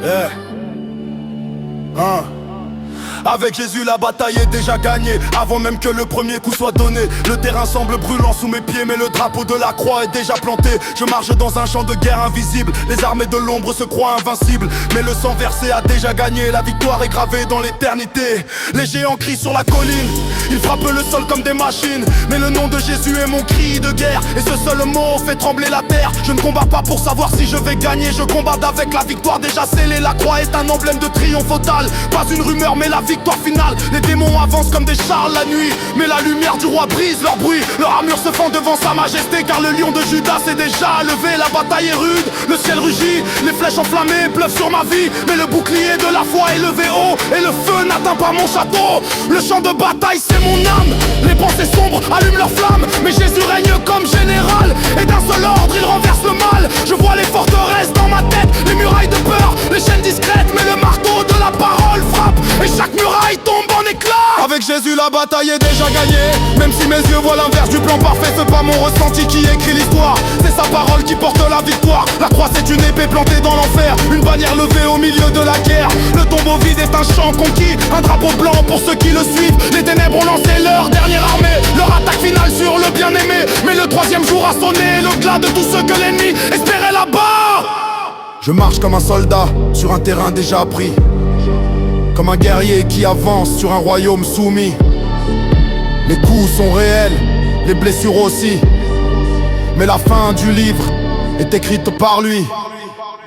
Yeah. Hein. Avec Jésus la bataille est déjà gagnée. Avant même que le premier coup soit donné, le terrain semble brûlant sous mes pieds, mais le drapeau de la croix est déjà planté. Je marche dans un champ de guerre invisible. Les armées de l'ombre se croient invincibles, mais le sang versé a déjà gagné. La victoire est gravée dans l'éternité. Les géants crient sur la colline, ils frappent le sol comme des machines, mais le nom de Jésus est mon cri de guerre, et ce seul mot fait trembler la terre. Je ne combats pas pour savoir si je vais gagner, je combats avec la victoire déjà scellée. La croix est un emblème de triomphe total, pas une rumeur mais la victoire finale. Les démons avancent comme des chars la nuit, mais la lumière du roi brise leur bruit. Leur armure se fend devant sa majesté, car le lion de Judas s'est déjà levé. La bataille est rude, le ciel rugit, les flèches enflammées pleuvent sur ma vie, mais le bouclier de la foi est levé haut, et le feu n'atteint pas mon château. Le champ de bataille c'est mon âme, les pensées sombres allument leurs flammes, mais Jésus règne comme général, et d'un seul ordre il renverse le mal. Je vois les forteresses dans ma tête, les murailles de peur, les chaînes discrètes, mais le marteau de la parole frappe, et chaque muraille tombe en éclats. Avec Jésus la bataille est déjà gagnée, même si mes yeux voient l'inverse du plan parfait. C'est pas mon ressenti qui écrit l'histoire, c'est sa parole qui porte la victoire. La croix c'est une épée plantée dans l'enfer, une bannière levée au milieu de la guerre. Le tombeau vide est un champ conquis, un drapeau blanc pour ceux qui le suivent. Les ténèbres ont lancé leur dernière armée, leur attaque finale sur le bien-aimé. Mais le troisième jour a sonné, le glas de tous ceux que l'ennemi espérait là-bas. Je marche comme un soldat sur un terrain déjà pris, comme un guerrier qui avance sur un royaume soumis. Les coups sont réels, les blessures aussi, mais la fin du livre est écrite par lui.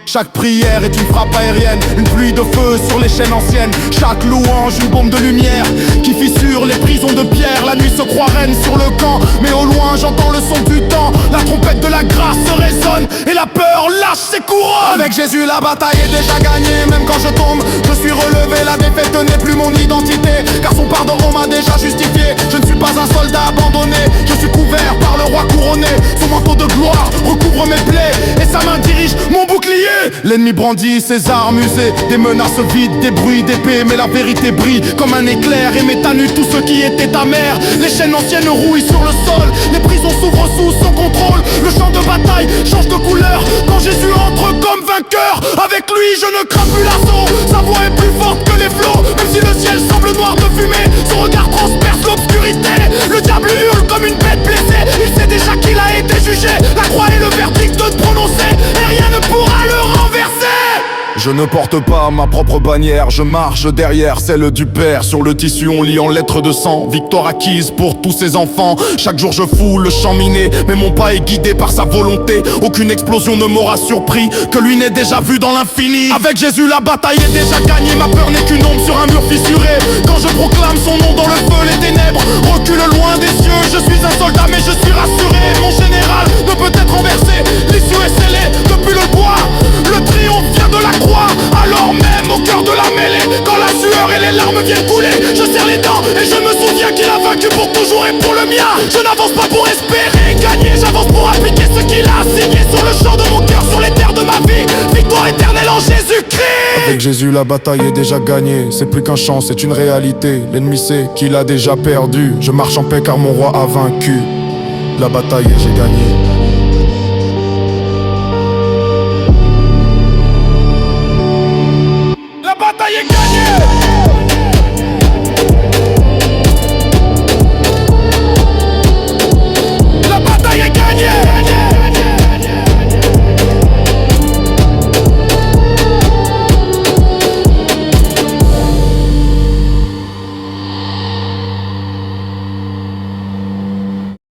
Chaque prière est une frappe aérienne, une pluie de feu sur les chaînes anciennes. Chaque louange une bombe de lumière qui fissure les prisons de pierre. La nuit se croit reine sur le camp, mais au loin j'entends le son du temps. La trompette de la grâce résonne et la peur lâche ses couronnes. Avec Jésus la bataille est déjà gagnée, même quand je tombe je suis relevé. La défaite n'est plus mon identité, car son pardon m'a déjà justifié. Je ne suis pas un soldat abandonné, je suis couvert par le roi couronné. Son manteau de gloire recouvre mes plaies, et sa main dirige mon bouclier. L'ennemi brandit ses armes usées, des menaces vides, des bruits d'épée, mais la vérité brille comme un éclair et met à nu tout ce qui était amers. Les chaînes anciennes rouillent sur le sol, les prisons s'ouvrent sous son contrôle. Le champ de bataille change de couleur quand Jésus entre comme vainqueur. Avec lui je ne crains plus l'assaut, sa voix est plus forte que les flots. Même si le ciel semble noir de fumée, son regard transperce l'obscurité. Le diable hurle comme une bête blessée, il sait déjà qu'il a été jugé. La croix est le verdict prononcé, et rien ne pourra le renverser. Je ne porte pas ma propre bannière, je marche derrière celle du Père. Sur le tissu on lit en lettres de sang, victoire acquise pour tous ses enfants. Chaque jour je fous le champ miné, mais mon pas est guidé par sa volonté. Aucune explosion ne m'aura surpris, que lui n'est déjà vu dans l'infini. Avec Jésus la bataille est déjà gagnée, ma peur n'est qu'une ombre sur un mur fissuré. Quand je proclame son nom dans le feu, les ténèbres reculent loin des cieux. Je suis un soldat mais je suis rassuré, mon général ne peut être renversé. L'issue est scellée depuis le bois, le triomphe vient de la croix. Alors même au cœur de la mêlée, quand la sueur et les larmes viennent couler, je serre les dents et je me souviens qu'il a vaincu pour toujours et pour le mien. Je n'avance pas pour espérer gagner, j'avance pour appliquer ce qu'il a signé sur le champ de mon cœur, sur les terres de ma vie. Victoire éternelle en Jésus-Christ. Avec Jésus la bataille est déjà gagnée, c'est plus qu'un chant, c'est une réalité. L'ennemi sait qu'il a déjà perdu, je marche en paix car mon roi a vaincu. La bataille j'ai gagné.